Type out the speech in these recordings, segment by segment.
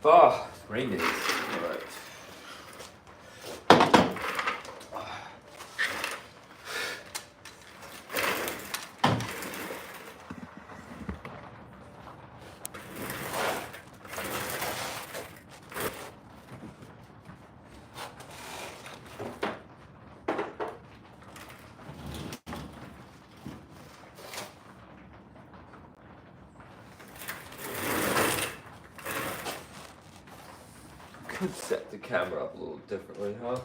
Oh, rain days. All right. Could set the camera up a little differently, huh?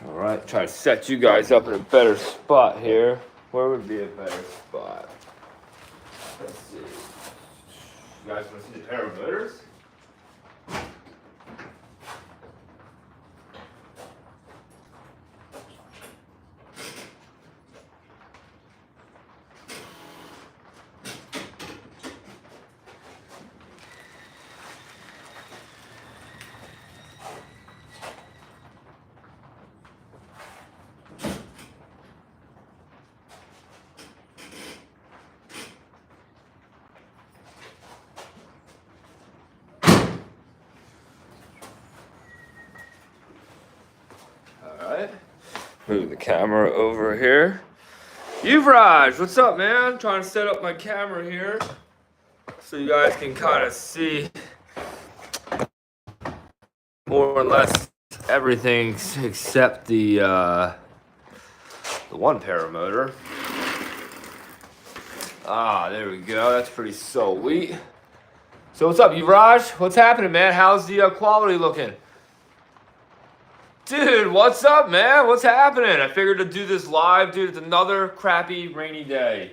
All right, try to set you guys up in a better spot here. Where would be a better spot? Let's see. You guys want to see the Paramotors? Move the camera over here. Yuvraj, what's up, man? Trying to set up my camera here so you guys can kind of see more or less everything except the one paramotor. Ah, there we go. That's pretty sweet. So what's up, Yuvraj? What's happening, man? How's the quality looking? Dude, what's up, man? What's happening? I figured to do this live, dude. It's another crappy rainy day.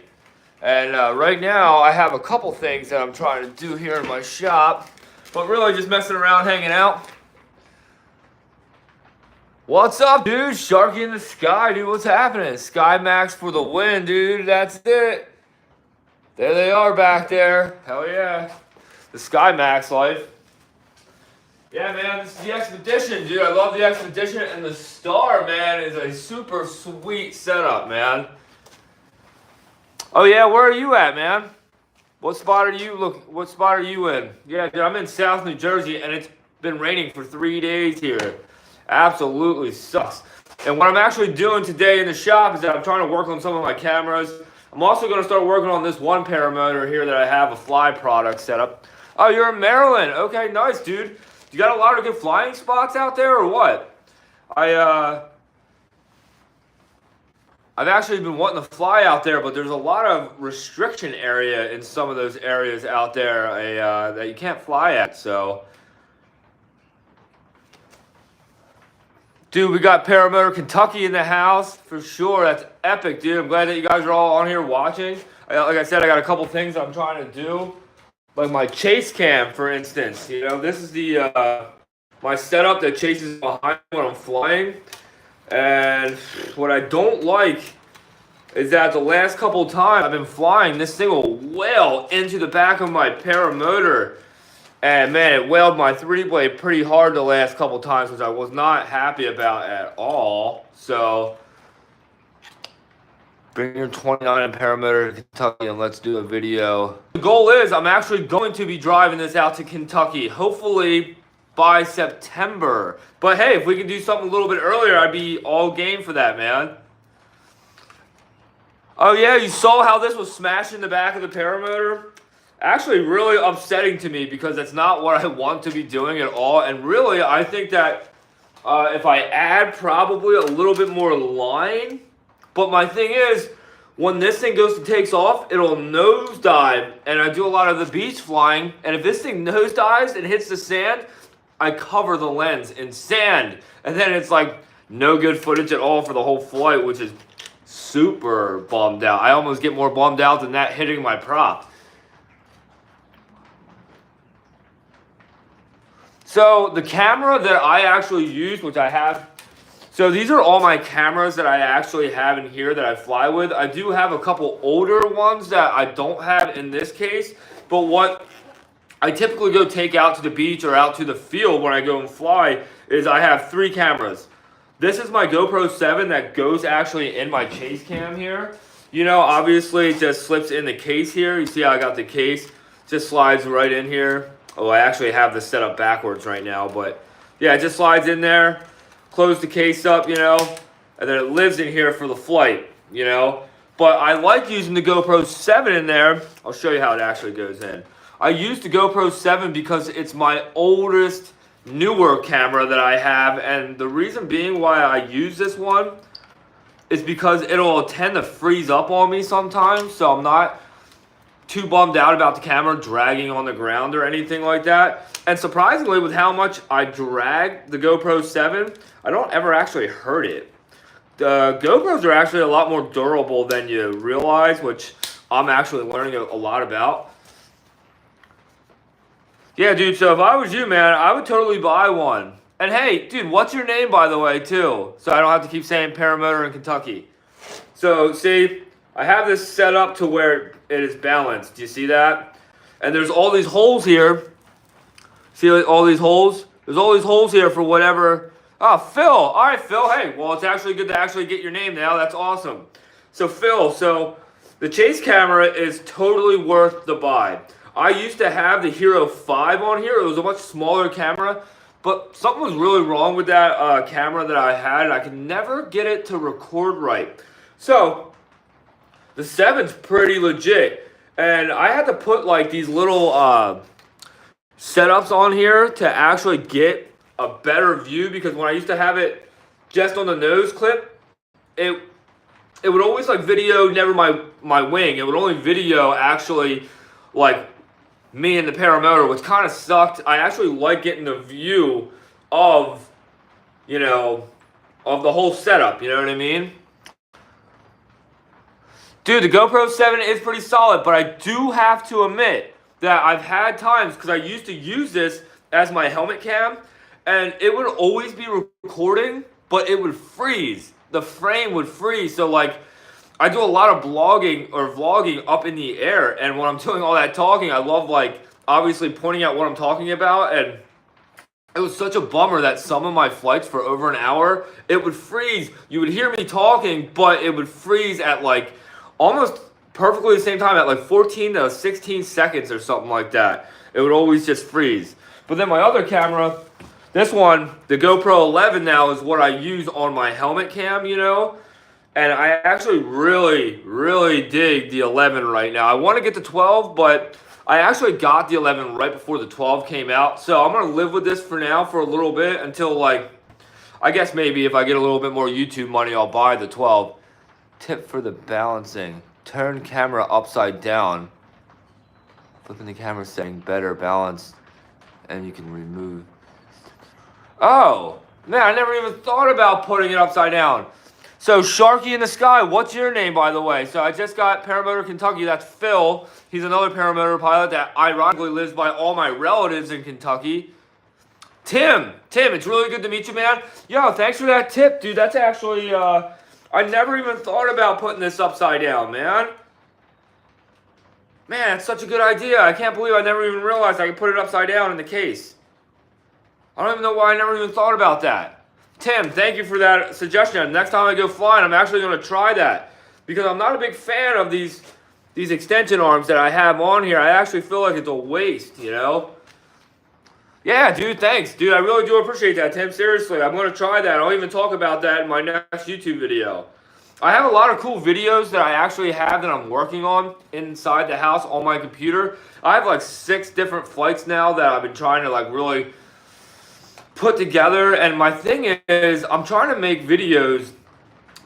And right now, I have a couple things that I'm trying to do here in my shop. But really, just messing around, hanging out. What's up, dude? Sharky in the sky, dude. What's happening? Sky Max for the win, dude. That's it. There they are back there. Hell yeah. The Sky Max life. Yeah, man, this is the Expedition, dude. I love the Expedition, and the Star, man, is a super sweet setup, man. Oh yeah, where are you at, man? What spot are you in? Yeah, dude, I'm in South New Jersey, and it's been raining for 3 days here. Absolutely sucks. And what I'm actually doing today in the shop is that I'm trying to work on some of my cameras. I'm also going to start working on this one paramotor here that I have a fly product set up. Oh, you're in Maryland. Okay, nice, dude. You got a lot of good flying spots out there, or what? I've actually been wanting to fly out there, but there's a lot of restriction area in some of those areas out there that you can't fly at. So, dude, we got Paramotor Kentucky in the house for sure. That's epic, dude. I'm glad that you guys are all on here watching. Like I said, I got a couple things I'm trying to do. Like my chase cam, for instance, you know, this is the my setup that chases behind when I'm flying. And what I don't like is that the last couple times I've been flying, this thing will wail into the back of my paramotor. And man, it wailed my 3-blade pretty hard the last couple times, which I was not happy about at all. So bring your 29 in Paramotor to Kentucky and let's do a video. The goal is I'm actually going to be driving this out to Kentucky, hopefully by September. But hey, if we can do something a little bit earlier, I'd be all game for that, man. Oh yeah, you saw how this was smashing the back of the paramotor? Actually really upsetting to me because that's not what I want to be doing at all. And really, I think that if I add probably a little bit more line. But my thing is, when this thing goes to takes off, it'll nosedive, and I do a lot of the beach flying, and if this thing nosedives and hits the sand, I cover the lens in sand, and then it's like no good footage at all for the whole flight, which is super bummed out. I almost get more bummed out than that hitting my prop. So the camera that I actually use, which I have, So these are all my cameras that I actually have in here that I fly with. I do have a couple older ones that I don't have in this case, but what I typically go take out to the beach or out to the field when I go and fly is I have 3 cameras. This is my GoPro 7 that goes actually in my chase cam here. You know, obviously it just slips in the case here. You see how I got the case? Just slides right in here. Oh, I actually have this set up backwards right now, but yeah, it just slides in there. Close the case up, you know, and then it lives in here for the flight, you know. But I like using the GoPro 7 in there. I'll show you how it actually goes in. I use the GoPro 7 because it's my oldest, newer camera that I have, and the reason being why I use this one is because it'll tend to freeze up on me sometimes, so I'm not too bummed out about the camera dragging on the ground or anything like that. And surprisingly, with how much I drag the GoPro 7, I don't ever actually hurt it. The GoPros are actually a lot more durable than you realize, which I'm actually learning a lot about. Yeah, dude, so if I was you, man, I would totally buy one. And hey, dude, what's your name, by the way, too? So I don't have to keep saying Paramotor in Kentucky. So, see, I have this set up to where it is balanced. Do you see that? And there's all these holes here. See all these holes? There's all these holes here for whatever. Oh, Phil. All right, Phil. Hey, well, it's actually good to actually get your name now. That's awesome. So, Phil, so the chase camera is totally worth the buy. I used to have the Hero 5 on here. It was a much smaller camera, but something was really wrong with that camera that I had, and I could never get it to record right. So, the 7's pretty legit, and I had to put like these little setups on here to actually get a better view, because when I used to have it just on the nose clip, it would always like video never my wing. It would only video actually like me and the Paramotor, which kind of sucked. I actually like getting the view of, you know, of the whole setup, you know what I mean? Dude, the GoPro 7 is pretty solid, but I do have to admit that I've had times, because I used to use this as my helmet cam, and it would always be recording, but it would freeze. The frame would freeze, so like, I do a lot of blogging or vlogging up in the air, and when I'm doing all that talking, I love like obviously pointing out what I'm talking about, and it was such a bummer that some of my flights for over an hour, it would freeze. You would hear me talking, but it would freeze at like almost perfectly the same time at like 14 to 16 seconds or something like that. It would always just freeze. But then my other camera, this one, the GoPro 11 now is what I use on my helmet cam, you know? And I actually really dig the 11 right now. I want to get the 12, but I actually got the 11 right before the 12 came out. So I'm going to live with this for now for a little bit until like, I guess maybe if I get a little bit more YouTube money, I'll buy the 12. Tip for the balancing. Turn camera upside down. Flipping the camera setting better balance. And you can remove. Oh, man, I never even thought about putting it upside down. So, Sharky in the Sky, what's your name, by the way? So, I just got Paramotor, Kentucky. That's Phil. He's another Paramotor pilot that ironically lives by all my relatives in Kentucky. Tim, it's really good to meet you, man. Yo, thanks for that tip, dude. That's actually, I never even thought about putting this upside down, man. Man, it's such a good idea. I can't believe I never even realized I could put it upside down in the case. I don't even know why I never even thought about that. Tim, thank you for that suggestion. Next time I go flying, I'm actually going to try that, because I'm not a big fan of these extension arms that I have on here. I actually feel like it's a waste, you know? Yeah, dude, thanks. Dude, I really do appreciate that, Tim. Seriously, I'm going to try that. I'll even talk about that in my next YouTube video. I have a lot of cool videos that I actually have that I'm working on inside the house on my computer. I have like 6 different flights now that I've been trying to like really put together, and my thing is I'm trying to make videos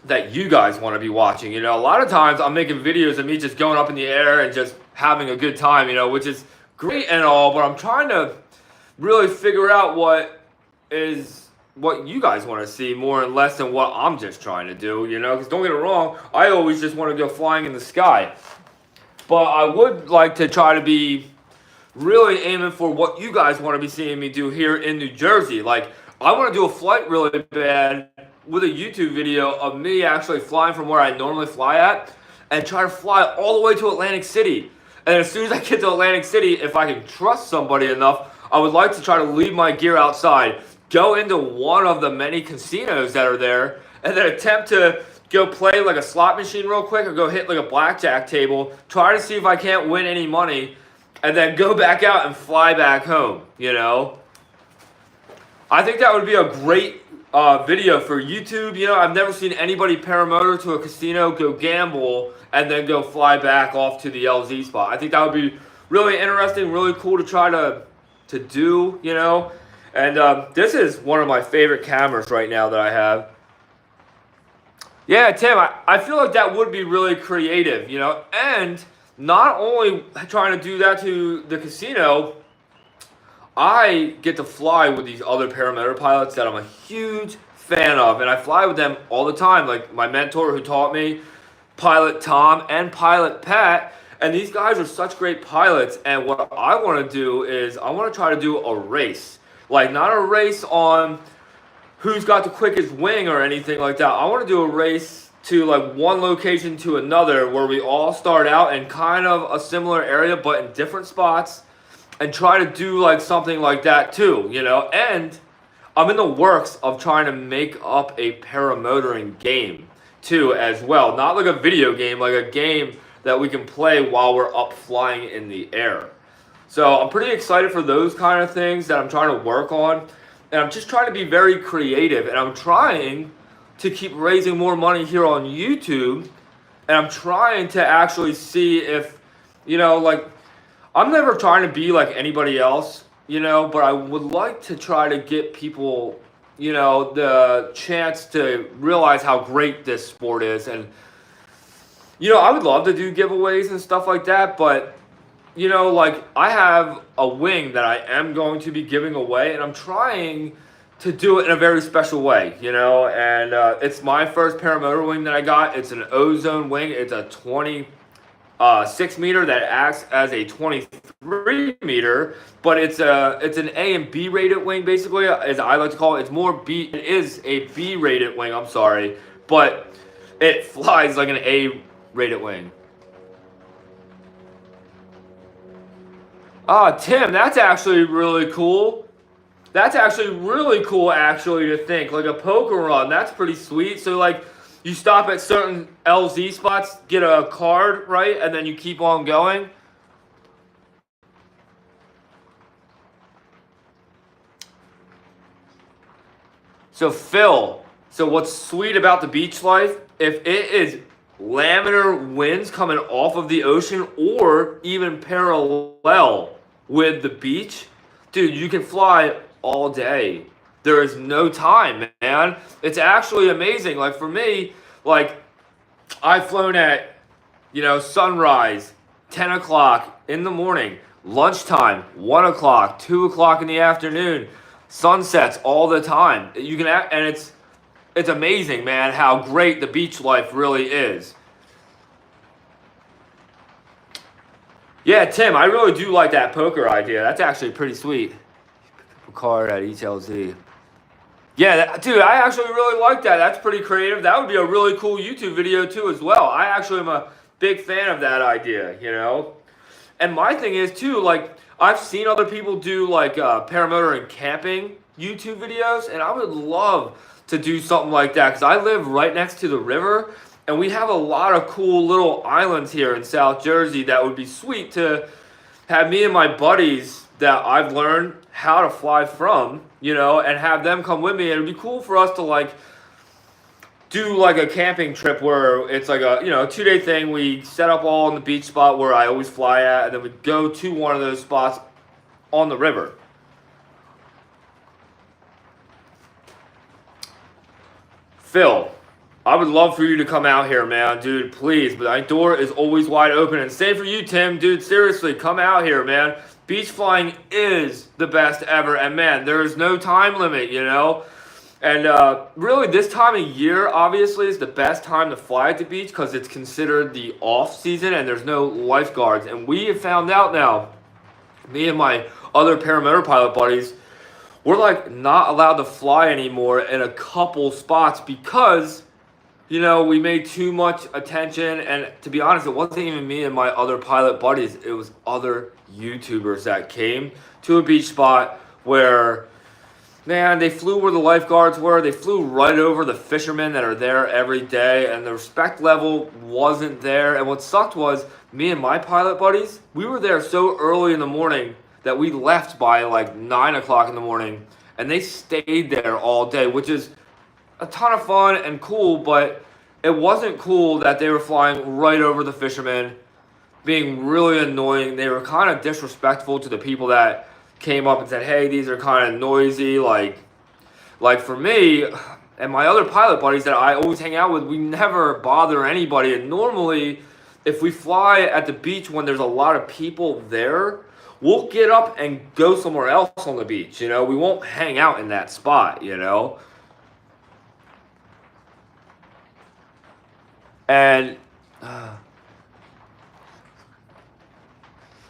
that you guys want to be watching. You know, a lot of times I'm making videos of me just going up in the air and just having a good time, you know, which is great and all, but I'm trying to really figure out what you guys want to see more and less than what I'm just trying to do, you know, because don't get it wrong, I always just want to go flying in the sky, but I would like to try to be really aiming for what you guys want to be seeing me do here in New Jersey. Like, I want to do a flight really bad with a YouTube video of me actually flying from where I normally fly at and try to fly all the way to Atlantic City. And as soon as I get to Atlantic City, if I can trust somebody enough, I would like to try to leave my gear outside, go into one of the many casinos that are there, and then attempt to go play like a slot machine real quick or go hit like a blackjack table, try to see if I can't win any money, and then go back out and fly back home, you know? I think that would be a great video for YouTube. You know, I've never seen anybody paramotor to a casino, go gamble, and then go fly back off to the LZ spot. I think that would be really interesting, really cool to try to do, you know? And this is one of my favorite cameras right now that I have. Yeah, Tim, I feel like that would be really creative, you know? And not only trying to do that to the casino, I get to fly with these other paramotor pilots that I'm a huge fan of, and I fly with them all the time. Like my mentor who taught me, Pilot Tom and Pilot Pat, and these guys are such great pilots. And what I want to do is I want to try to do a race, like not a race on who's got the quickest wing or anything like that. I want to do a race to like one location to another where we all start out in kind of a similar area but in different spots, and try to do like something like that too, you know? And I'm in the works of trying to make up a paramotoring game too as well. Not like a video game, like a game that we can play while we're up flying in the air. So I'm pretty excited for those kind of things that I'm trying to work on. And I'm just trying to be very creative, and I'm trying to keep raising more money here on YouTube. And I'm trying to actually see if, you know, like, I'm never trying to be like anybody else, you know, but I would like to try to get people, you know, the chance to realize how great this sport is. And, you know, I would love to do giveaways and stuff like that, but, you know, like I have a wing that I am going to be giving away, and I'm trying to do it in a very special way, you know, and it's my first paramotor wing that I got. It's an ozone wing. It's a 26 meter that acts as a 23 meter, but it's an A and B rated wing, basically, as I like to call it. It's more B. It is a B rated wing. I'm sorry, but it flies like an A rated wing. Tim, that's actually really cool. That's actually really cool, actually, to think. Like a poker run, that's pretty sweet. So, like, you stop at certain LZ spots, get a card, right? And then you keep on going. So, Phil, so what's sweet about the beach life, if it is laminar winds coming off of the ocean or even parallel with the beach, dude, you can fly all day. There is no time, man. It's actually amazing. Like for me, like I've flown at, you know, sunrise, 10 o'clock in the morning, lunchtime, 1 o'clock, 2 o'clock in the afternoon, sunsets all the time. You can, and it's amazing, man, how great the beach life really is. Yeah, Tim, I really do like that poker idea. That's actually pretty sweet. Card at each LZ. Yeah, dude, I actually really like that. That's pretty creative. That would be a really cool YouTube video too as well. I actually am a big fan of that idea, you know? And my thing is too, like, I've seen other people do like paramotor and camping YouTube videos, and I would love to do something like that because I live right next to the river, and we have a lot of cool little islands here in South Jersey that would be sweet to have me and my buddies that I've learned how to fly from, you know, and have them come with me. It'd be cool for us to like do like a camping trip where it's like a, you know, 2-day thing. We set up all in the beach spot where I always fly at, and then we go to one of those spots on the river. Phil, I would love for you to come out here, man, dude, please. But my door is always wide open. And same for you, Tim, dude, seriously, come out here, man. Beach flying is the best ever, and man, there is no time limit, you know? And really, this time of year, obviously, is the best time to fly at the beach because it's considered the off-season and there's no lifeguards. And we have found out now, me and my other paramotor pilot buddies, we're like not allowed to fly anymore in a couple spots because, you know, we made too much attention. And to be honest, it wasn't even me and my other pilot buddies. It was other YouTubers that came to a beach spot where, man, they flew where the lifeguards were. They flew right over the fishermen that are there every day, and the respect level wasn't there. And what sucked was me and my pilot buddies, we were there so early in the morning that we left by like 9 o'clock in the morning, and they stayed there all day, which is a ton of fun and cool, but it wasn't cool that they were flying right over the fishermen, being really annoying. They were kind of disrespectful to the people that came up and said, hey, these are kind of noisy. Like for me and my other pilot buddies that I always hang out with, we never bother anybody. And normally, if we fly at the beach when there's a lot of people there, we'll get up and go somewhere else on the beach. You know, we won't hang out in that spot, you know. And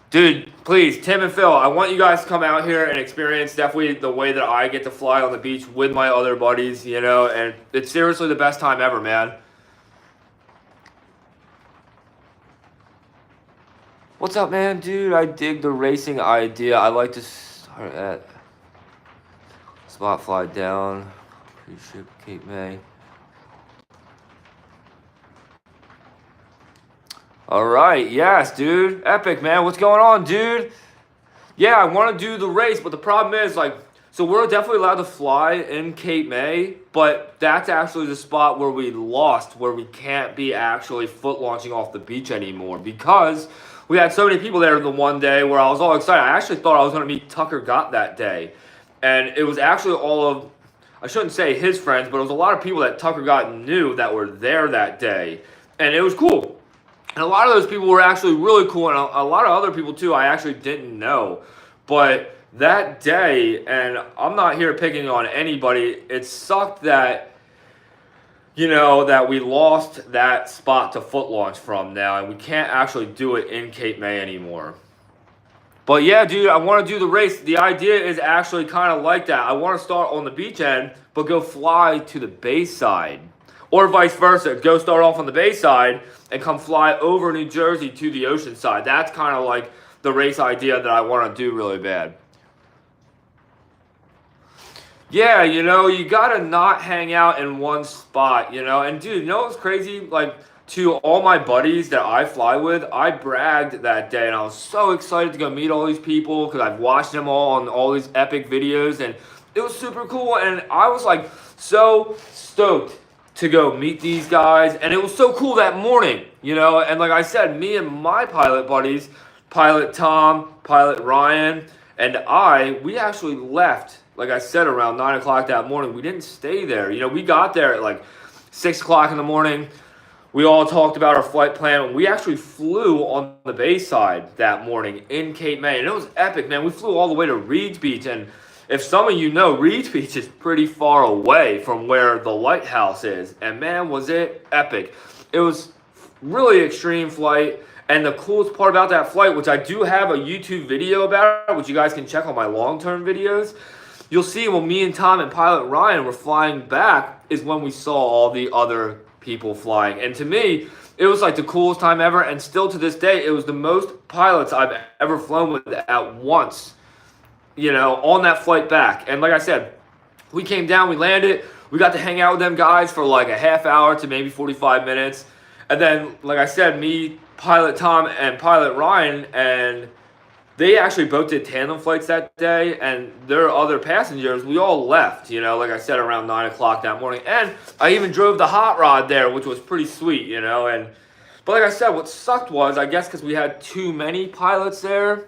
dude, please, Tim and Phil, I want you guys to come out here and experience definitely the way that I get to fly on the beach with my other buddies, you know, and it's seriously the best time ever, man. What's up, man? Dude, I dig the racing idea. I like to start at spot fly down, pre-ship Cape May. All right, yes, dude. Epic, man. What's going on, dude? Yeah, I want to do the race, but the problem is, like, so we're definitely allowed to fly in Cape May, but that's actually the spot where we lost, where we can't be actually foot launching off the beach anymore because we had so many people there the one day where I was all excited. I actually thought I was going to meet Tucker Gott that day, and it was actually all of, I shouldn't say his friends, but it was a lot of people that Tucker Gott knew that were there that day, and it was cool. And a lot of those people were actually really cool, and a lot of other people too I actually didn't know. But that day, and I'm not here picking on anybody, it sucked that, you know, that we lost that spot to foot launch from now, and we can't actually do it in Cape May anymore. But yeah, dude, I want to do the race. The idea is actually kind of like that. I want to start on the beach end, but go fly to the bay side. Or vice versa, go start off on the bay side and come fly over New Jersey to the ocean side. That's kind of like the race idea that I want to do really bad. Yeah, you know, you got to not hang out in one spot, you know. And dude, you know what's crazy? Like, to all my buddies that I fly with, I bragged that day, and I was so excited to go meet all these people because I've watched them all on all these epic videos, and it was super cool. And I was like so stoked to go meet these guys, and it was so cool that morning, you know. And like I said, me and my pilot buddies, Pilot Tom, Pilot Ryan, and we actually left, like I said, around 9 o'clock that morning. We didn't stay there. You know, we got there at like 6 o'clock in the morning. We all talked about our flight plan, and we actually flew on the bay side that morning in Cape May, and it was epic, man. We flew all the way to Reed's Beach, and if some of you know, Reed's Beach is pretty far away from where the lighthouse is, and man, was it epic. It was really extreme flight, and the coolest part about that flight, which I do have a YouTube video about, which you guys can check on my long-term videos, you'll see when me and Tom and Pilot Ryan were flying back is when we saw all the other people flying. And to me, it was like the coolest time ever, and still to this day, it was the most pilots I've ever flown with at once, you know, on that flight back. And like I said, we came down, we landed, we got to hang out with them guys for like a half hour to maybe 45 minutes. And then, like I said, me, Pilot Tom, and Pilot Ryan, and they actually both did tandem flights that day, and their other passengers, we all left, you know, like I said, around 9 o'clock that morning. And I even drove the hot rod there, which was pretty sweet, you know. But like I said, what sucked was, I guess because we had too many pilots there,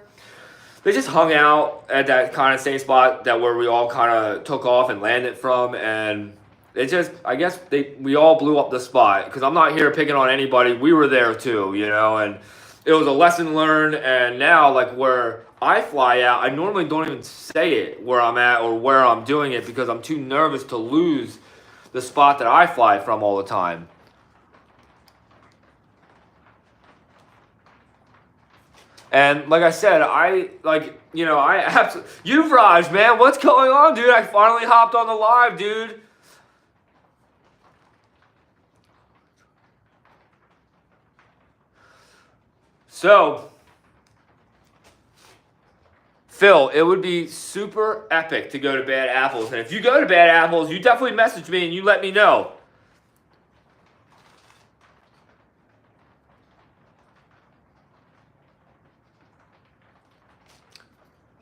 they just hung out at that kind of same spot that where we all kind of took off and landed from, and it just, I guess we all blew up the spot, because I'm not here picking on anybody. We were there too, you know, and it was a lesson learned. And now, like, where I fly out, I normally don't even say it where I'm at or where I'm doing it, because I'm too nervous to lose the spot that I fly from all the time. And like I said, I absolutely, Yuvraj, man, what's going on, dude? I finally hopped on the live, dude. So, Phil, it would be super epic to go to Bad Apples. And if you go to Bad Apples, you definitely message me and you let me know.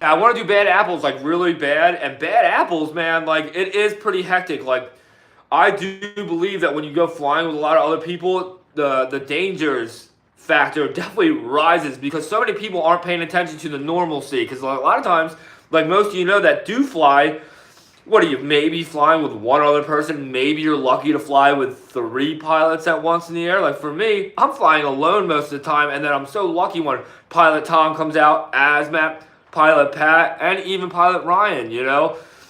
I want to do Bad Apples like really bad. And Bad Apples, man, like it is pretty hectic. Like I do believe that when you go flying with a lot of other people, the dangers factor definitely rises because so many people aren't paying attention to the normalcy. Because a lot of times, like most of you know that do fly, what are you maybe flying with one other person? Maybe you're lucky to fly with 3 pilots at once in the air. Like for me, I'm flying alone most of the time, and then I'm so lucky when Pilot Tom comes out, Asmat, Pilot Pat, and even Pilot Ryan.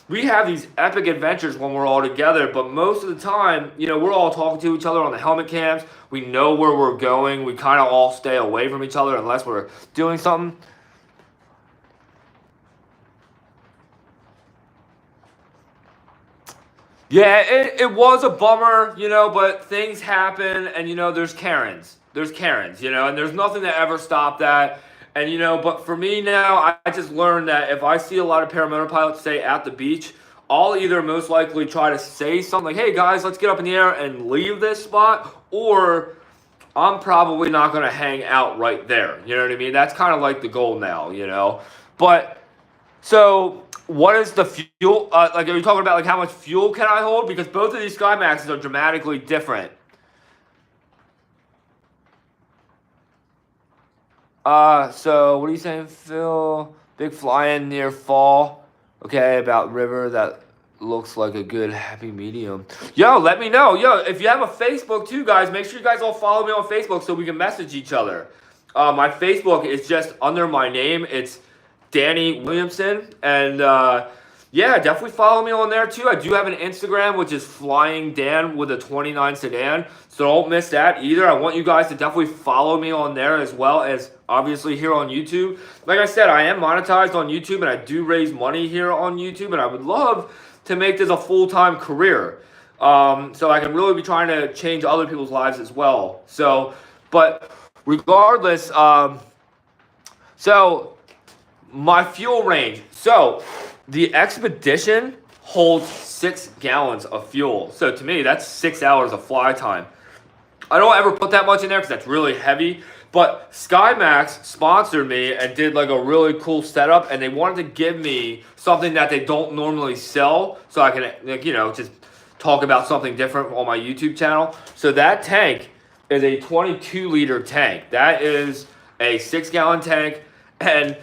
We have these epic adventures when we're all together, but most of the time, we're all talking to each other on the helmet cams. We know where we're going. We kind of all stay away from each other unless we're doing something. Yeah, it was a bummer, but things happen, and there's Karens. There's Karens, and there's nothing to ever stop that. And but for me now, I just learned that if I see a lot of paramotor pilots say at the beach, I'll either most likely try to say something like, "Hey guys, let's get up in the air and leave this spot," or I'm probably not going to hang out right there. You know what I mean? That's kind of like the goal now. But so, what is the fuel? Like, are you talking about like how much fuel can I hold? Because both of these SkyMaxes are dramatically different. So what are you saying, Phil? Big flying near fall. Okay, about river that looks like a good happy medium. Yo, let me know. Yo, if you have a Facebook too, guys, make sure you guys all follow me on Facebook so we can message each other. My Facebook is just under my name. It's Danny Williamson, and yeah, definitely follow me on there too. I do have an Instagram, which is Flying Dan with a 29 sedan, so don't miss that either. I want you guys to definitely follow me on there as well as obviously here on YouTube. Like I said, I am monetized on YouTube, and I do raise money here on YouTube, and I would love to make this a full-time career. So I can really be trying to change other people's lives as well. So, but regardless, so my fuel range. So the Expedition holds 6 gallons of fuel. So to me, that's 6 hours of fly time. I don't ever put that much in there because that's really heavy. But SkyMax sponsored me and did like a really cool setup, and they wanted to give me something that they don't normally sell, so I can just talk about something different on my YouTube channel. So that tank is a 22-liter tank. That is a 6-gallon tank, and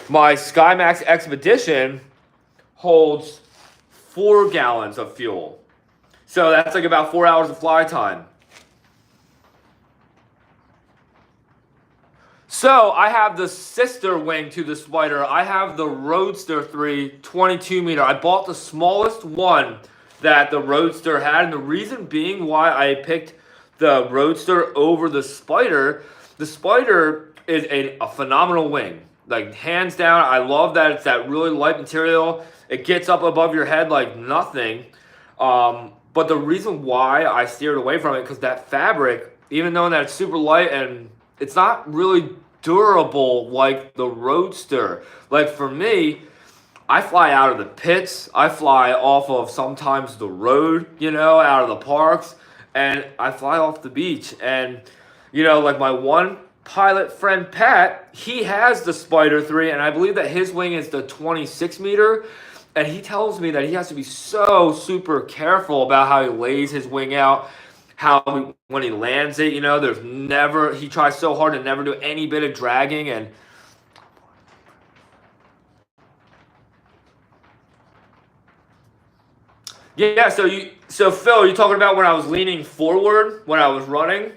my SkyMax Expedition holds 4 gallons of fuel. So that's like about 4 hours of fly time. So I have the sister wing to the Spider. I have the Roadster 3 22 meter. I bought the smallest one that the Roadster had, and the reason being why I picked the Roadster over the Spider is a phenomenal wing. Like, hands down, I love that it's that really light material. It gets up above your head like nothing. But the reason why I steered away from it, because that fabric, even though that it's super light and it's not really durable like the Roadster. Like for me, I fly out of the pits. I fly off of sometimes the road, out of the parks. And I fly off the beach. And, like my one pilot friend, Pat, he has the Spider 3. And I believe that his wing is the 26 meter. And he tells me that he has to be so super careful about how he lays his wing out. When he lands it, he tries so hard to never do any bit of dragging. And yeah, so Phil, you're talking about when I was leaning forward when I was running.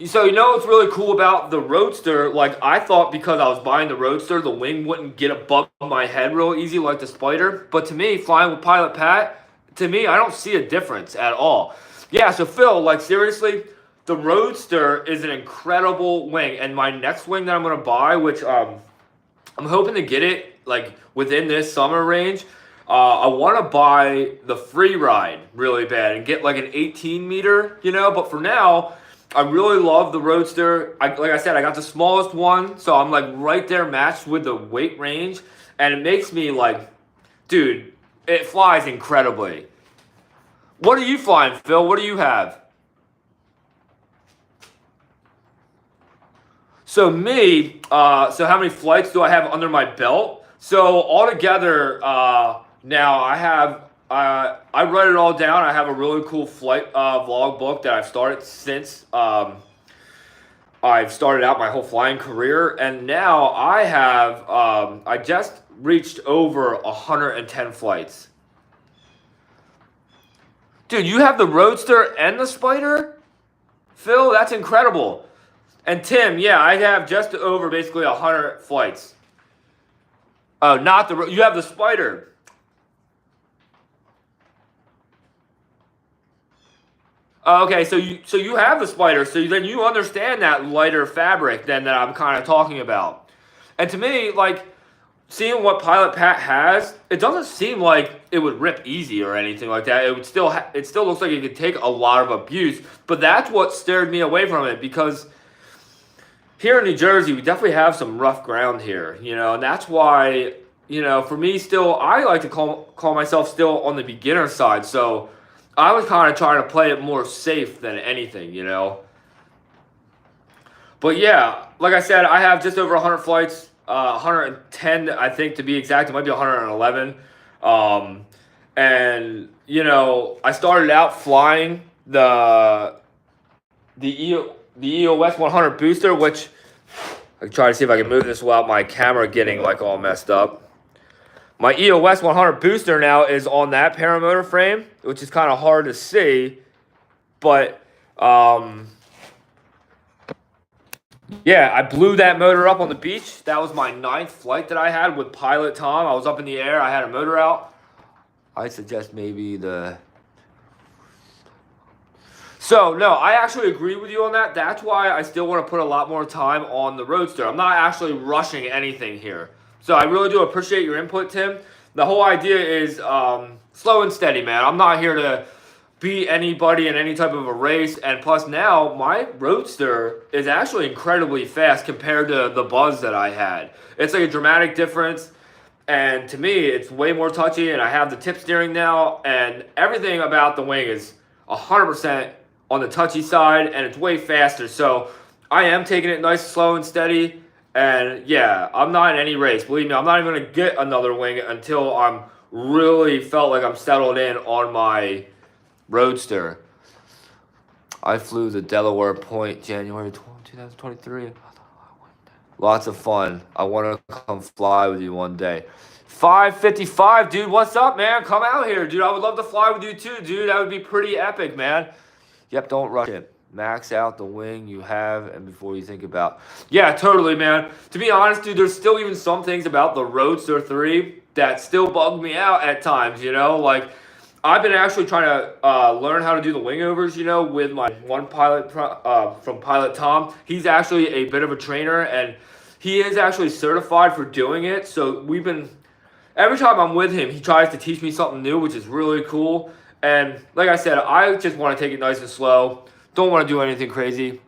So what's really cool about the Roadster? Like, I thought because I was buying the Roadster, the wing wouldn't get above my head real easy like the Spider. But to me, flying with Pilot Pat, to me, I don't see a difference at all. Yeah, so Phil, like seriously, the Roadster is an incredible wing, and my next wing that I'm gonna buy, which I'm hoping to get it like within this summer range. I want to buy the Free Ride really bad and get like an 18 meter, you know. But for now, I really love the Roadster. Like I said, I got the smallest one, so I'm like right there matched with the weight range, and it makes me like, dude, it flies incredibly. What are you flying, Phil? What do you have? So me, so how many flights do I have under my belt? So altogether, now I have, I write it all down. I have a really cool flight vlog book that I've started since I've started out my whole flying career. And now I have, I just reached over 110 flights. Dude, you have the Roadster and the Spider? Phil, that's incredible. And Tim, yeah, I have just over basically 100 flights. Oh, not the, you have the Spider. Okay, so you have the Spider, so then you understand that lighter fabric then that I'm kind of talking about. And to me, like, seeing what Pilot Pat has, it doesn't seem like it would rip easy or anything like that. It would still it still looks like it could take a lot of abuse, but that's what steered me away from it, because here in New Jersey, we definitely have some rough ground here, you know, and that's why, you know, for me still, I like to call myself still on the beginner side, so I was kind of trying to play it more safe than anything, you know. But yeah, like I said, I have just over 100 flights, 110, I think, to be exact. It might be 111. And, you know, I started out flying the EOS 100 booster, which I can try to see if I can move this without my camera getting like all messed up. My EOS 100 booster now is on that paramotor frame, which is kind of hard to see, but yeah, I blew that motor up on the beach. That was my 9th flight that I had with Pilot Tom. I was up in the air. I had a motor out. I suggest maybe the... So, no, I actually agree with you on that. That's why I still want to put a lot more time on the Roadster. I'm not actually rushing anything here. So I really do appreciate your input, Tim. The whole idea is slow and steady, man. I'm not here to beat anybody in any type of a race. And plus now, my Roadster is actually incredibly fast compared to the Buzz that I had. It's like a dramatic difference. And to me, it's way more touchy. And I have the tip steering now. And everything about the wing is 100% on the touchy side. And it's way faster. So I am taking it nice, slow, and steady. And yeah, I'm not in any race. Believe me, I'm not even going to get another wing until I'm really felt like I'm settled in on my Roadster. I flew the Delaware Point January 2023. Lots of fun. I want to come fly with you one day. 555, dude, what's up, man? Come out here, dude. I would love to fly with you too, dude. That would be pretty epic, man. Yep, don't rush it. Max out the wing you have and before you think about... Yeah, totally, man. To be honest, dude, there's still even some things about the Roadster 3 that still bug me out at times, you know? Like, I've been actually trying to learn how to do the wingovers, you know, with my one pilot from Pilot Tom. He's actually a bit of a trainer, and he is actually certified for doing it. So we've been... Every time I'm with him, he tries to teach me something new, which is really cool. And like I said, I just want to take it nice and slow. Don't want to do anything crazy.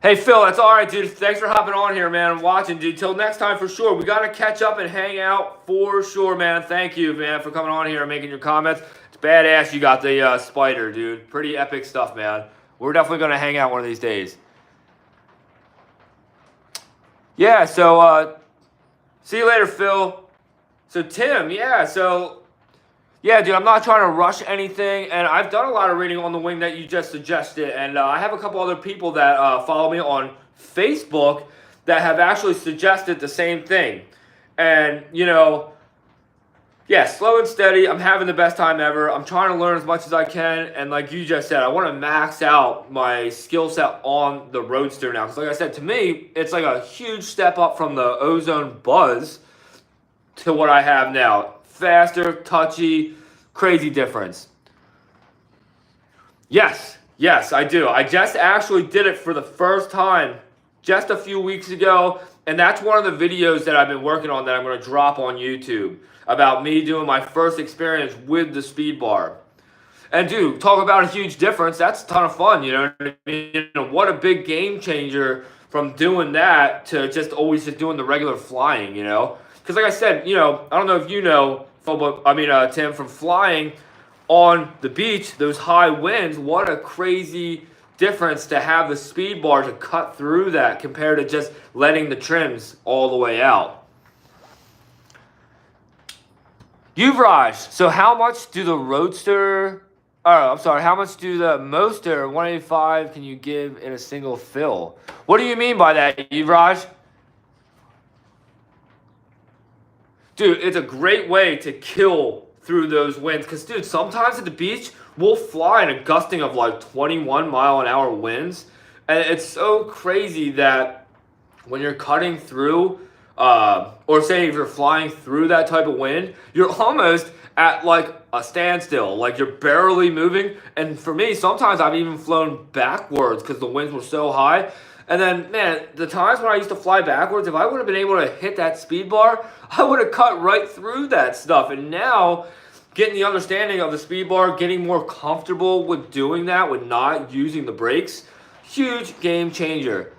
Hey, Phil, that's all right, dude. Thanks for hopping on here, man. I'm watching, dude. Till next time, for sure. We got to catch up and hang out for sure, man. Thank you, man, for coming on here and making your comments. It's badass you got the Spider, dude. Pretty epic stuff, man. We're definitely going to hang out one of these days. Yeah, so see you later, Phil. So Tim, yeah, dude, I'm not trying to rush anything, and I've done a lot of reading on the wing that you just suggested, and I have a couple other people that follow me on Facebook that have actually suggested the same thing. And, you know, yeah, slow and steady. I'm having the best time ever. I'm trying to learn as much as I can, and like you just said, I want to max out my skill set on the Roadster now, because like I said, to me, it's like a huge step up from the Ozone Buzz to what I have now. faster, touchy, crazy difference. Yes, I do. I just actually did it for the first time just a few weeks ago, and that's one of the videos that I've been working on that I'm going to drop on YouTube about me doing my first experience with the speed bar. And dude, talk about a huge difference. That's a ton of fun, you know what I mean? You know, what a big game changer from doing that to just always just doing the regular flying, you know? Because like I said, you know, I don't know if you know, Tim, from flying on the beach, those high winds, what a crazy difference to have the speed bar to cut through that compared to just letting the trims all the way out. Yuvraj, so how much do the Roadster... how much do the Moster 185 can you give in a single fill? What do you mean by that, Yuvraj? Dude, it's a great way to kill through those winds. Because, dude, sometimes at the beach, we'll fly in a gusting of like 21 mile an hour winds. And it's so crazy that when you're cutting through, or say if you're flying through that type of wind, you're almost at like a standstill, like you're barely moving. And for me, sometimes I've even flown backwards because the winds were so high. And then, man, the times when I used to fly backwards, if I would have been able to hit that speed bar, I would have cut right through that stuff. And now, getting the understanding of the speed bar, getting more comfortable with doing that, with not using the brakes, huge game changer.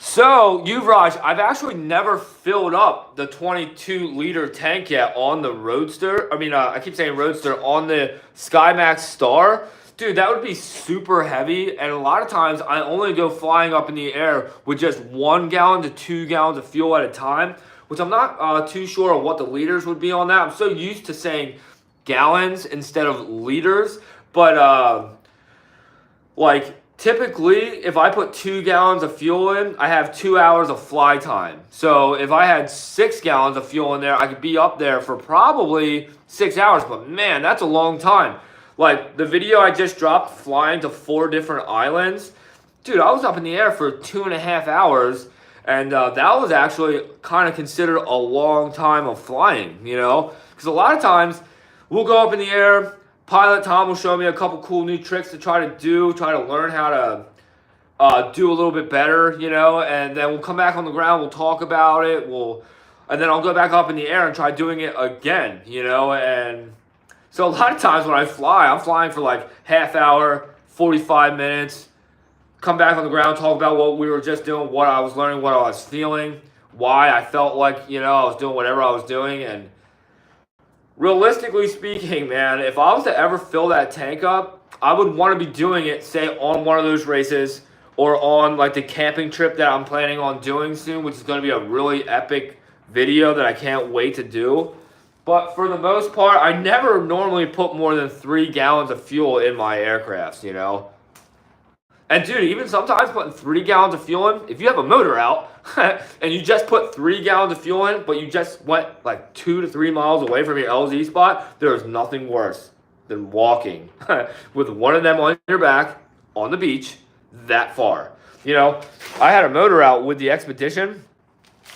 So, Yuvraj, I've actually never filled up the 22-liter tank yet on the Roadster. I keep saying Roadster, on the SkyMax Star. Dude, that would be super heavy, and a lot of times I only go flying up in the air with just 1 gallon to 2 gallons of fuel at a time, which I'm not too sure of what the liters would be on that. I'm so used to saying gallons instead of liters, but typically, if I put 2 gallons of fuel in, I have 2 hours of fly time. So if I had 6 gallons of fuel in there, I could be up there for probably 6 hours. But man, that's a long time. Like the video I just dropped, flying to 4 different islands. Dude, I was up in the air for 2.5 hours. And that was actually kind of considered a long time of flying, you know? Because a lot of times, we'll go up in the air, Pilot Tom will show me a couple cool new tricks to try to learn how to do a little bit better, you know, and then we'll come back on the ground, we'll talk about it, and then I'll go back up in the air and try doing it again, you know, and so a lot of times when I fly, I'm flying for like half hour, 45 minutes, come back on the ground, talk about what we were just doing, what I was learning, what I was feeling, why I felt like, you know, I was doing whatever I was doing, and realistically speaking, man, if I was to ever fill that tank up, I would want to be doing it, say, on one of those races or on, like, the camping trip that I'm planning on doing soon, which is going to be a really epic video that I can't wait to do. But for the most part, I never normally put more than 3 gallons of fuel in my aircrafts, you know? And dude, even sometimes putting 3 gallons of fuel in, if you have a motor out and you just put 3 gallons of fuel in, but you just went like 2 to 3 miles away from your LZ spot, there is nothing worse than walking with one of them on your back on the beach that far. You know, I had a motor out with the Expedition,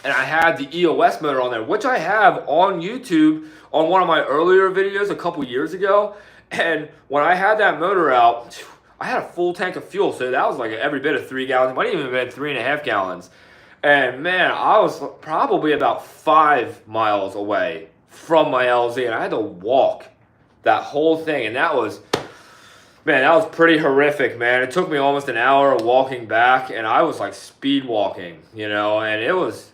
and I had the EOS motor on there, which I have on YouTube on one of my earlier videos a couple years ago. And when I had that motor out, I had a full tank of fuel, so that was like every bit of 3 gallons. It might even have been 3.5 gallons. And man, I was probably about 5 miles away from my LZ, and I had to walk that whole thing. And that was pretty horrific, man. It took me almost an hour walking back, and I was like speed walking, you know, and it was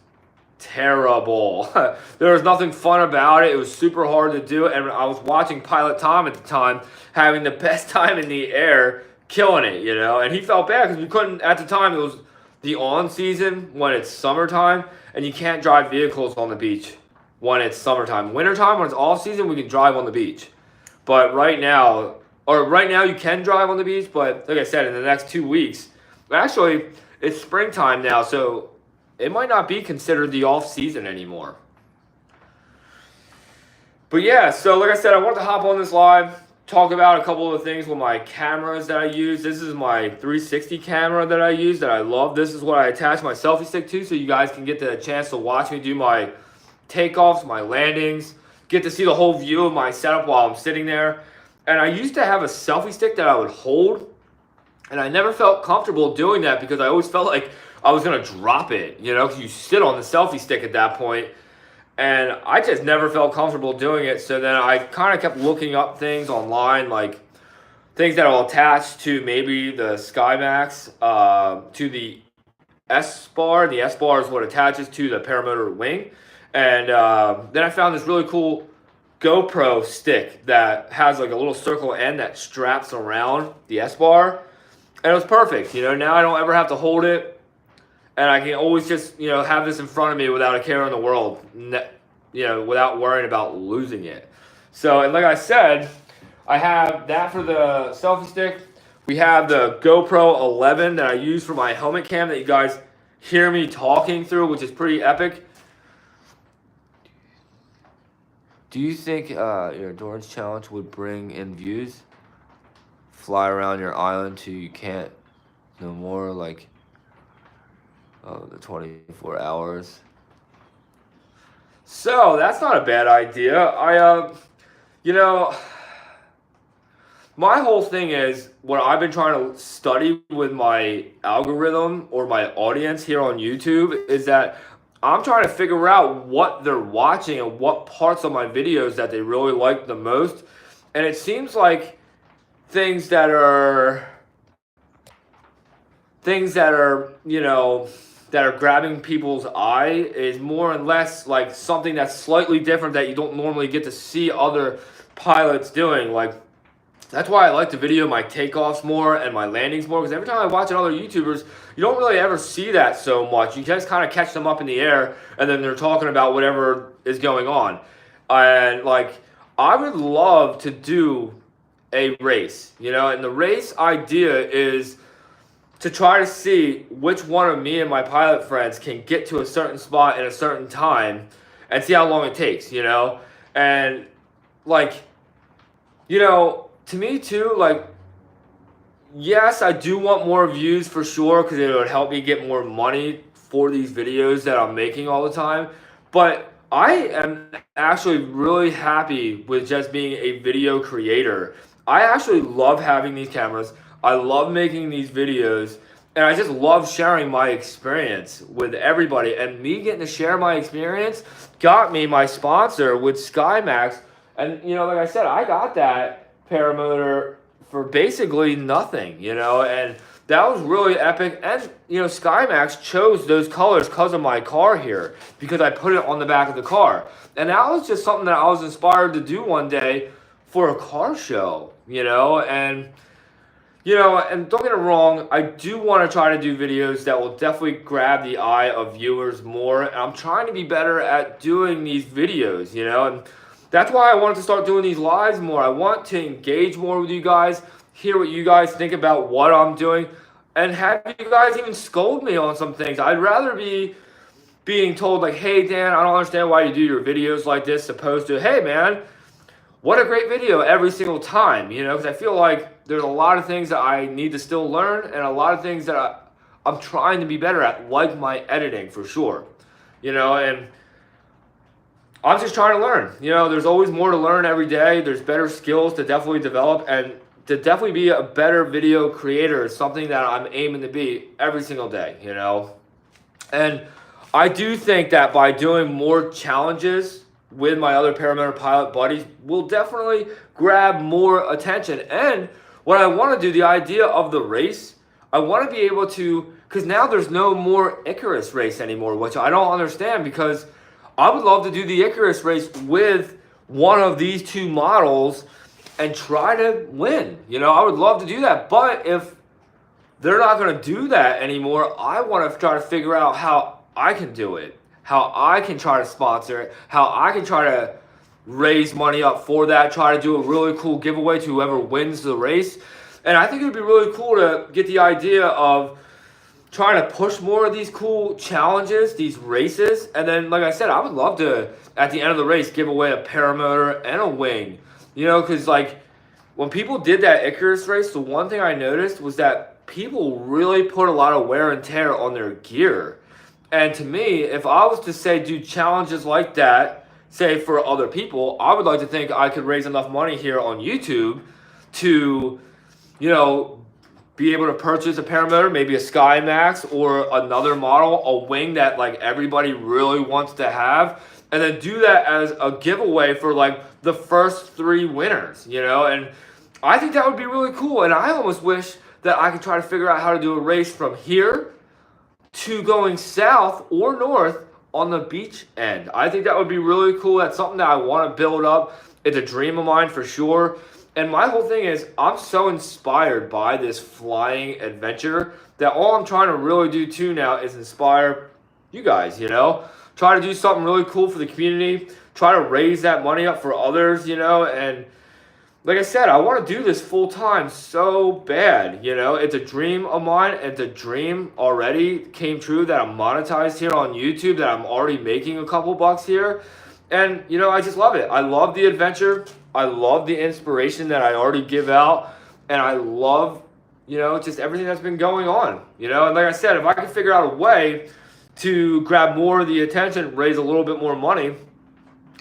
terrible. There was nothing fun about it. It was super hard to do, and I was watching Pilot Tom at the time having the best time in the air, killing it, you know, and he felt bad because we couldn't, at the time, it was the on season when it's summertime, and you can't drive vehicles on the beach when it's summertime. Wintertime, when it's off season, we can drive on the beach. But right now you can drive on the beach, but like I said, in the next 2 weeks, actually, it's springtime now, so it might not be considered the off season anymore. But yeah, so like I said, I wanted to hop on this live, talk about a couple of things with my cameras that I use. This is my 360 camera that I use that I love. This is what I attach my selfie stick to, so you guys can get the chance to watch me do my takeoffs, my landings, get to see the whole view of my setup while I'm sitting there. And I used to have a selfie stick that I would hold, and I never felt comfortable doing that because I always felt like I was gonna drop it, you know, because you sit on the selfie stick at that point. And I just never felt comfortable doing it. So then I kind of kept looking up things online, like things that will attach to maybe the SkyMax, to the S-bar. The S-bar is what attaches to the Paramotor wing. And then I found this really cool GoPro stick that has like a little circle end that straps around the S-bar. And it was perfect. You know, now I don't ever have to hold it. And I can always just, you know, have this in front of me without a care in the world, you know, without worrying about losing it. So, and like I said, I have that for the selfie stick. We have the GoPro 11 that I use for my helmet cam that you guys hear me talking through, which is pretty epic. Do you think your endurance challenge would bring in views? Fly around your island till you can't no more, like... the 24 hours. So that's not a bad idea. You know, my whole thing is what I've been trying to study with my algorithm or my audience here on YouTube is that I'm trying to figure out what they're watching and what parts of my videos that they really like the most. And it seems like things that are, you know, that are grabbing people's eye is more and less like something that's slightly different that you don't normally get to see other pilots doing. Like, that's why I like to video my takeoffs more and my landings more, because every time I watch other YouTubers, you don't really ever see that so much. You just kind of catch them up in the air and then they're talking about whatever is going on. And like, I would love to do a race, you know, and the race idea is to try to see which one of me and my pilot friends can get to a certain spot in a certain time and see how long it takes, you know? And, like, you know, to me, too, like, yes, I do want more views for sure because it would help me get more money for these videos that I'm making all the time. But I am actually really happy with just being a video creator. I actually love having these cameras. I love making these videos, and I just love sharing my experience with everybody. And me getting to share my experience got me my sponsor with SkyMax. And, you know, like I said, I got that Paramotor for basically nothing, you know, and that was really epic. And, you know, SkyMax chose those colors because of my car here, because I put it on the back of the car. And that was just something that I was inspired to do one day for a car show, you know, and... You know, and don't get it wrong, I do want to try to do videos that will definitely grab the eye of viewers more. And I'm trying to be better at doing these videos, you know. And that's why I wanted to start doing these lives more. I want to engage more with you guys, hear what you guys think about what I'm doing, and have you guys even scold me on some things. I'd rather be being told, like, hey, Dan, I don't understand why you do your videos like this, opposed to, hey, man, what a great video every single time, you know, because I feel like there's a lot of things that I need to still learn and a lot of things that I'm trying to be better at, like my editing for sure, you know, and I'm just trying to learn. You know, there's always more to learn every day. There's better skills to definitely develop, and to definitely be a better video creator is something that I'm aiming to be every single day, you know. And I do think that by doing more challenges with my other Paramotor pilot buddies will definitely grab more attention. And what I want to do, the idea of the race, I want to be able to, because now there's no more Icarus race anymore, which I don't understand, because I would love to do the Icarus race with one of these two models and try to win. You know, I would love to do that. But if they're not going to do that anymore, I want to try to figure out how I can do it, how I can try to sponsor it, how I can try to raise money up for that, try to do a really cool giveaway to whoever wins the race. And I think it would be really cool to get the idea of trying to push more of these cool challenges, these races. And then, like I said, I would love to, at the end of the race, give away a Paramotor and a wing. You know, because, like, when people did that Icarus race, the one thing I noticed was that people really put a lot of wear and tear on their gear. And to me, if I was to say do challenges like that, say for other people, I would like to think I could raise enough money here on YouTube to, you know, be able to purchase a Paramotor, maybe a SkyMax or another model, a wing that like everybody really wants to have, and then do that as a giveaway for like the first 3 winners, you know? And I think that would be really cool. And I almost wish that I could try to figure out how to do a race from here to going south or north on the beach end. I think that would be really cool. That's something that I want to build up. It's a dream of mine for sure. And my whole thing is I'm so inspired by this flying adventure that all I'm trying to really do too now is inspire you guys, you know? Try to do something really cool for the community. Try to raise that money up for others, you know? And like I said, I want to do this full time so bad, you know? It's a dream of mine. It's a dream already came true that I'm monetized here on YouTube, that I'm already making a couple bucks here. And, you know, I just love it. I love the adventure. I love the inspiration that I already give out. And I love, you know, just everything that's been going on, you know? And like I said, if I can figure out a way to grab more of the attention, raise a little bit more money,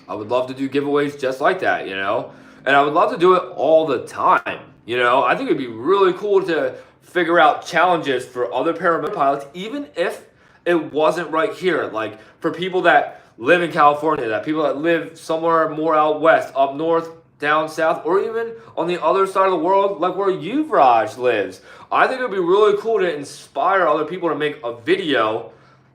I would love to do giveaways just like that, you know? And I would love to do it all the time, you know? I think it'd be really cool to figure out challenges for other Paramotor pilots, even if it wasn't right here. Like for people that live in California, that people that live somewhere more out west, up north, down south, or even on the other side of the world, like where Yuvraj lives. I think it would be really cool to inspire other people to make a video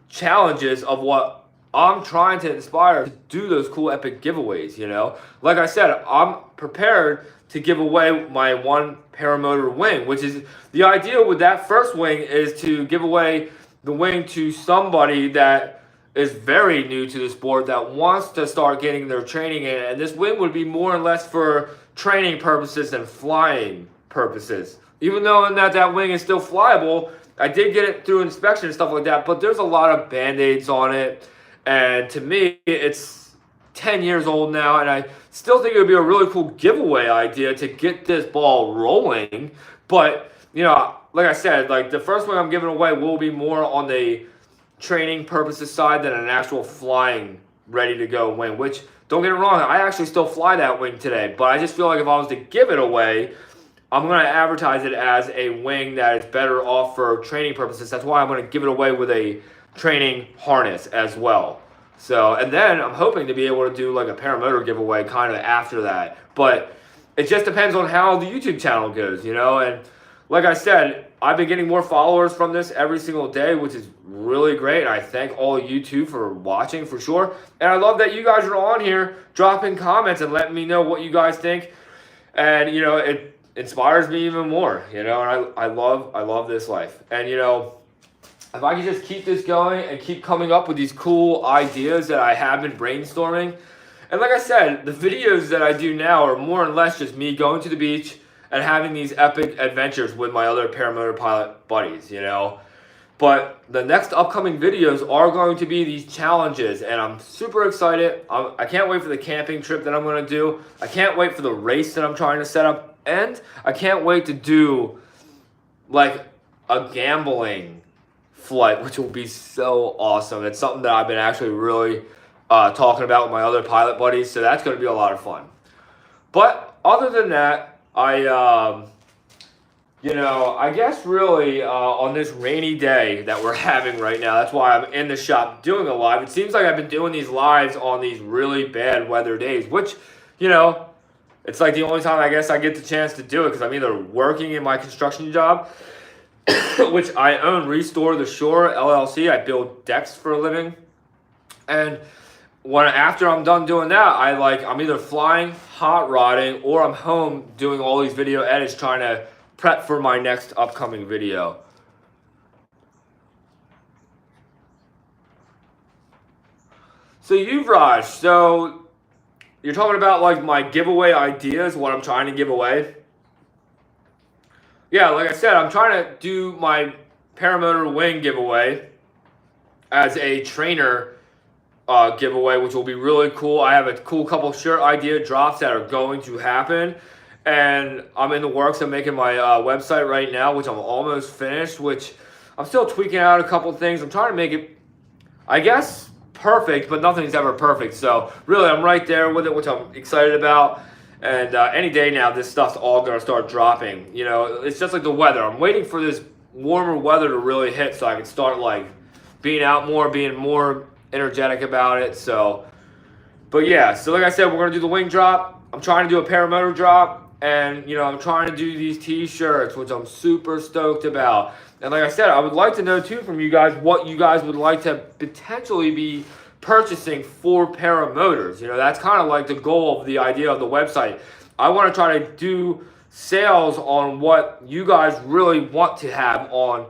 challenges of what I'm trying to inspire to do those cool epic giveaways, you know? Like I said, I'm prepared to give away my 1 Paramotor wing, which is the idea with that first wing is to give away the wing to somebody that is very new to the sport that wants to start getting their training in. And this wing would be more or less for training purposes than flying purposes. Even though in that wing is still flyable, I did get it through inspection and stuff like that, but there's a lot of band-aids on it. And to me, it's 10 years old now, and I still think it would be a really cool giveaway idea to get this ball rolling. But, you know, like I said, like the first one I'm giving away will be more on the training purposes side than an actual flying ready to go wing, which don't get it wrong, I actually still fly that wing today, but I just feel like if I was to give it away, I'm going to advertise it as a wing that is better off for training purposes. That's why I'm going to give it away with a training harness as well. So, and then I'm hoping to be able to do like a Paramotor giveaway kind of after that, but it just depends on how the YouTube channel goes, you know? And like I said, I've been getting more followers from this every single day, which is really great. I thank all of you too for watching for sure. And I love that you guys are on here dropping comments and letting me know what you guys think. And, you know, it inspires me even more, you know, and I love this life. And, you know, if I can just keep this going and keep coming up with these cool ideas that I have been brainstorming. And like I said, the videos that I do now are more or less just me going to the beach and having these epic adventures with my other Paramotor pilot buddies, you know. But the next upcoming videos are going to be these challenges, and I'm super excited. I can't wait for the camping trip that I'm going to do. I can't wait for the race that I'm trying to set up, and I can't wait to do like a gambling flight, which will be so awesome. It's something that I've been actually really talking about with my other pilot buddies, so that's going to be a lot of fun. But other than that, you know, I guess really on this rainy day that we're having right now, that's why I'm in the shop doing a live. It seems like I've been doing these lives on these really bad weather days, which, you know, it's like the only time I guess I get the chance to do it because I'm either working in my construction job, which I own Restore the Shore LLC. I build decks for a living. And after I'm done doing that, I'm either flying, hot rodding, or I'm home doing all these video edits trying to prep for my next upcoming video. So Yuvraj, so you're talking about like my giveaway ideas, what I'm trying to give away. Yeah, like I said, I'm trying to do my Paramotor wing giveaway as a trainer giveaway, which will be really cool. I have a cool couple shirt idea drops that are going to happen, And I'm in the works of making my website right now, which I'm almost finished, which I'm still tweaking out a couple things. I'm trying to make it, I guess, perfect, but nothing's ever perfect. So really, I'm right there with it, which I'm excited about. And any day now, this stuff's all going to start dropping. You know, it's just like the weather. I'm waiting for this warmer weather to really hit so I can start like being out more, being more energetic about it. So, but yeah, so like I said, we're going to do the wing drop. I'm trying to do a paramotor drop. And, you know, I'm trying to do these t-shirts, which I'm super stoked about. And like I said, I would like to know, too, from you guys what you guys would like to potentially be purchasing for paramotors. You know, that's kind of like the goal of the idea of the website. I want to try to do sales on what you guys really want to have on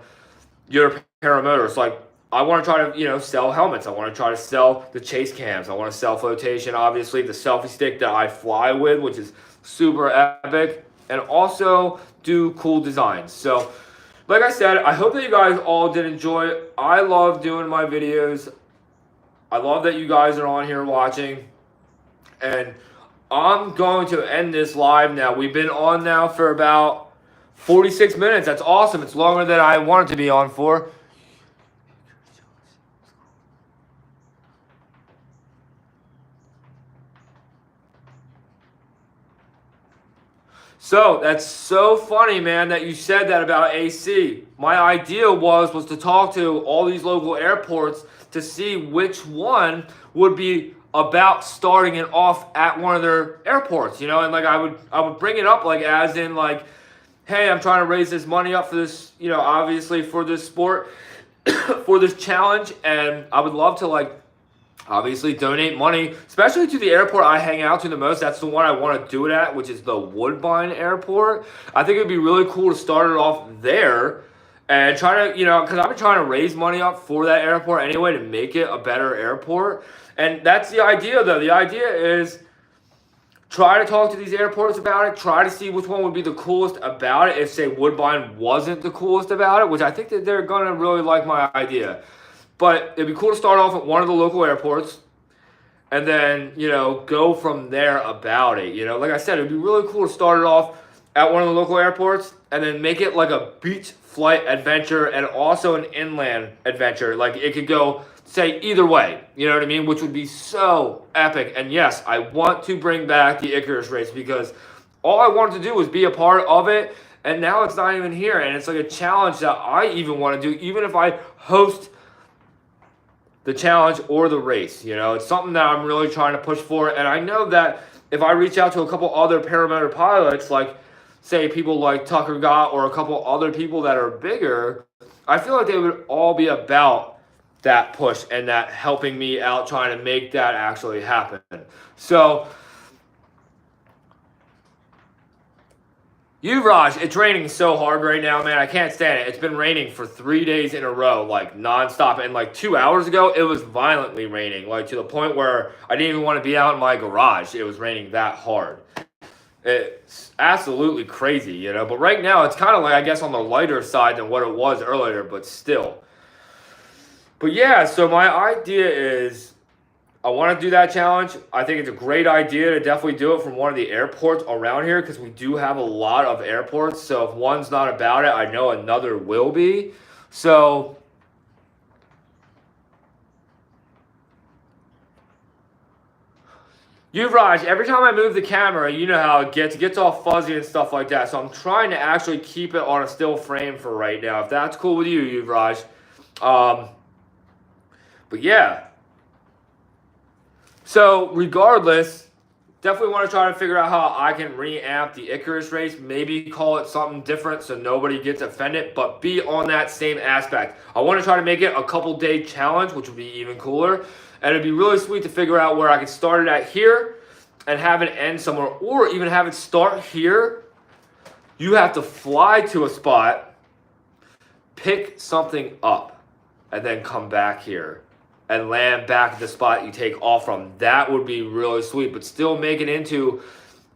your paramotors. Like, I want to try to, you know, sell helmets. I want to try to sell the chase cams. I want to sell flotation, obviously, the selfie stick that I fly with, which is super epic, and also do cool designs. So like I said, I hope that you guys all did enjoy it. I love doing my videos. I love that you guys are on here watching, and I'm going to end this live now. We've been on now for about 46 minutes. That's awesome. It's longer than I wanted to be on for. So that's so funny, man, that you said that about AC. My idea was to talk to all these local airports to see which one would be about starting it off at one of their airports, you know, and like I would bring it up like as in like, hey, I'm trying to raise this money up for this, you know, obviously for this sport, for this challenge, and I would love to like obviously donate money, especially to the airport I hang out to the most. That's the one I want to do it at, which is the Woodbine Airport. I think it would be really cool to start it off there and try to, you know, because I've been trying to raise money up for that airport anyway to make it a better airport. And that's the idea, though. The idea is try to talk to these airports about it, try to see which one would be the coolest about it if, say, Woodbine wasn't the coolest about it, which I think that they're going to really like my idea. But it'd be cool to start off at one of the local airports and then, you know, go from there about it. You know, like I said, it'd be really cool to start it off at one of the local airports and then make it like a beach flight adventure and also an inland adventure. Like it could go, say, either way, you know what I mean? Which would be so epic. And yes, I want to bring back the Icarus race because all I wanted to do was be a part of it. And now it's not even here. And it's like a challenge that I even want to do, even if I host the challenge or the race. You know, it's something that I'm really trying to push for. And I know that if I reach out to a couple other paramotor pilots, like say people like Tucker Gott or a couple other people that are bigger, I feel like they would all be about that push and that helping me out trying to make that actually happen. So Raj, it's raining so hard right now, man. I can't stand it. It's been raining for 3 days in a row, like nonstop. And like 2 hours ago, it was violently raining, like to the point where I didn't even want to be out in my garage. It was raining that hard. It's absolutely crazy, you know. But right now, it's kind of like, I guess, on the lighter side than what it was earlier, but still. But yeah, so my idea is I want to do that challenge. I think it's a great idea to definitely do it from one of the airports around here because we do have a lot of airports. So if one's not about it, I know another will be. So Raj, every time I move the camera, you know how it gets all fuzzy and stuff like that. So I'm trying to actually keep it on a still frame for right now. If that's cool with you, Raj. But yeah. So regardless, definitely want to try to figure out how I can reamp the Icarus race. Maybe call it something different so nobody gets offended, but be on that same aspect. I want to try to make it a couple day challenge, which would be even cooler. And it'd be really sweet to figure out where I could start it at here and have it end somewhere, or even have it start here. You have to fly to a spot, pick something up, and then come back here and land back at the spot you take off from. That would be really sweet, but still make it into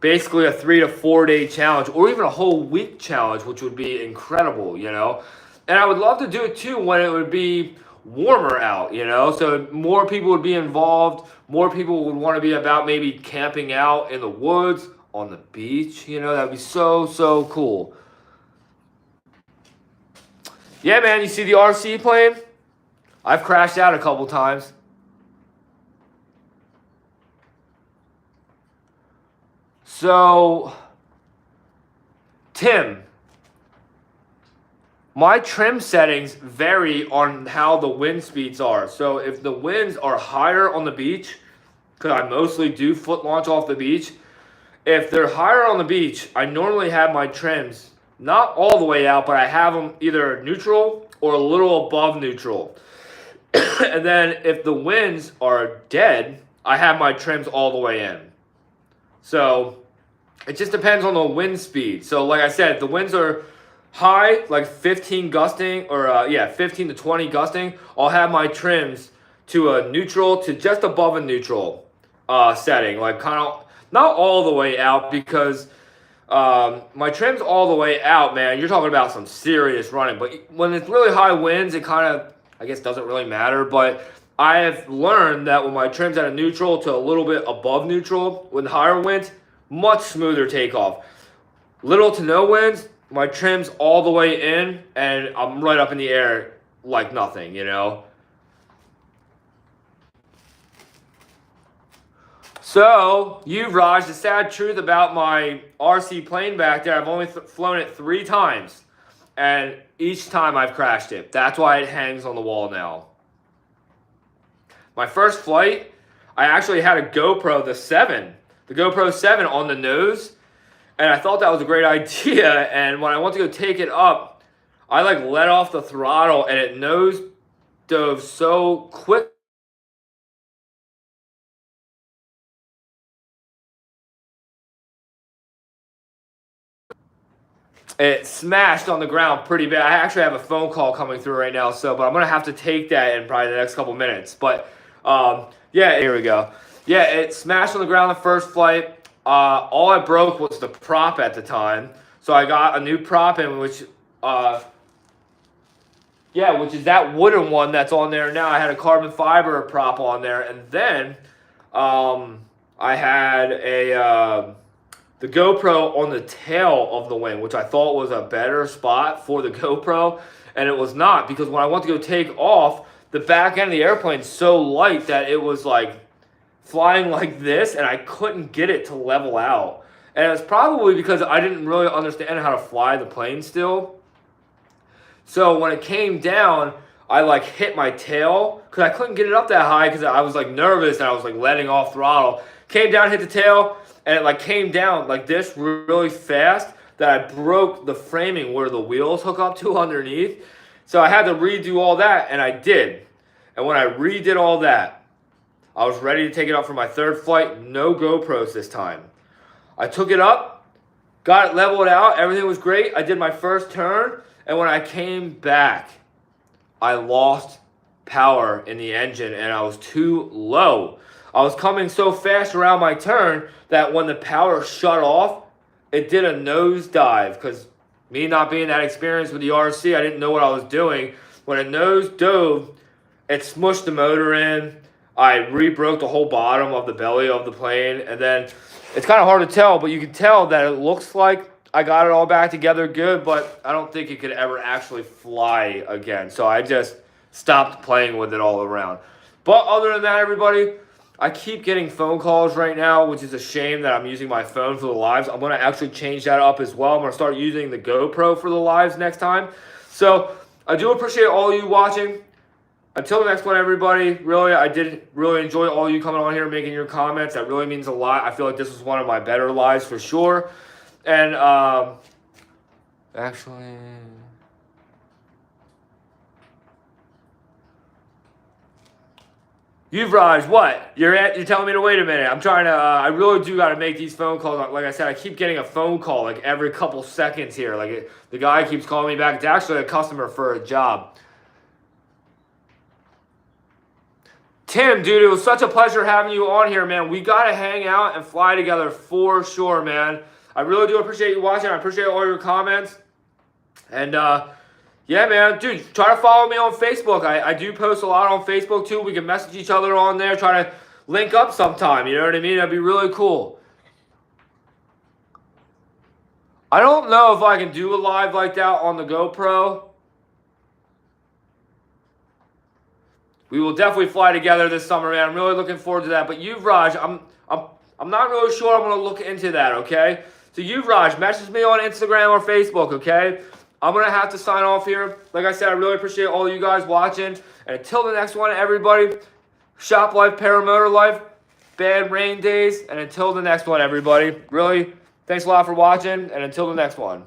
basically a 3 to 4 day challenge or even a whole week challenge, which would be incredible, you know? And I would love to do it too when it would be warmer out, you know? So more people would be involved, more people would want to be about maybe camping out in the woods on the beach. You know, that'd be so cool. Yeah, man, you see the RC plane? I've crashed out a couple times. So, Tim, my trim settings vary on how the wind speeds are. So if the winds are higher on the beach, because I mostly do foot launch off the beach, if they're higher on the beach, I normally have my trims not all the way out, but I have them either neutral or a little above neutral. And then if the winds are dead, I have my trims all the way in. So it just depends on the wind speed. So like I said, if the winds are high, like 15 gusting, or 15 to 20 gusting, I'll have my trims to a neutral to just above a neutral setting, like kind of not all the way out, because my trim's all the way out, man. You're talking about some serious running. But when it's really high winds, it kind of, I guess, doesn't really matter. But I have learned that when my trim's at a neutral to a little bit above neutral, with higher winds, much smoother takeoff. Little to no winds, my trim's all the way in, and I'm right up in the air like nothing, you know? So, Raj, the sad truth about my RC plane back there, I've only flown it 3 times. And each time I've crashed it. That's why it hangs on the wall now. My first flight, I actually had a GoPro, the GoPro 7 on the nose. And I thought that was a great idea. And when I went to go take it up, I like let off the throttle and it nose dove so quick. It smashed on the ground pretty bad. I actually have a phone call coming through right now, but I'm going to have to take that in probably the next couple minutes. But, yeah, here we go. Yeah, it smashed on the ground the first flight. All I broke was the prop at the time. So I got a new prop in, which is that wooden one that's on there now. I had a carbon fiber prop on there. And then I had the GoPro on the tail of the wing, which I thought was a better spot for the GoPro, and it was not, because when I went to go take off, the back end of the airplane's so light that it was like flying like this, and I couldn't get it to level out. And it was probably because I didn't really understand how to fly the plane still. So when it came down, I like hit my tail, because I couldn't get it up that high, because I was like nervous, and I was like letting off throttle. Came down, hit the tail, and it like came down like this really fast that I broke the framing where the wheels hook up to underneath. So I had to redo all that, and I did. And when I redid all that, I was ready to take it up for my third flight. No GoPros this time. I took it up, got it leveled out. Everything was great. I did my first turn, and when I came back, I lost power in the engine, and I was too low. I was coming so fast around my turn that when the power shut off, it did a nosedive, because me not being that experienced with the RC, I didn't know what I was doing. When it nose dove, it smushed the motor in. I re-broke the whole bottom of the belly of the plane, and then it's kind of hard to tell, but you can tell that it looks like I got it all back together good, but I don't think it could ever actually fly again. So I just stopped playing with it all around. But other than that, everybody, I keep getting phone calls right now, which is a shame that I'm using my phone for the lives. I'm going to actually change that up as well. I'm going to start using the GoPro for the lives next time. So I do appreciate all you watching. Until the next one, everybody, really, I did really enjoy all you coming on here and making your comments. That really means a lot. I feel like this was one of my better lives for sure. And actually... Raj, what? You're telling me to wait a minute. I'm trying to, I really do got to make these phone calls. Like I said, I keep getting a phone call like every couple seconds here. Like the guy keeps calling me back. It's actually a customer for a job. Tim, dude, it was such a pleasure having you on here, man. We got to hang out and fly together for sure, man. I really do appreciate you watching. I appreciate all your comments. And, yeah, man. Dude, try to follow me on Facebook. I do post a lot on Facebook, too. We can message each other on there. Try to link up sometime. You know what I mean? That'd be really cool. I don't know if I can do a live like that on the GoPro. We will definitely fly together this summer, man. I'm really looking forward to that. But Yuvraj, I'm not really sure I'm going to look into that, okay? So Yuvraj, message me on Instagram or Facebook, okay? I'm going to have to sign off here. Like I said, I really appreciate all of you guys watching. And until the next one, everybody, shop life, paramotor life, bad rain days. And until the next one, everybody, really, thanks a lot for watching. And until the next one.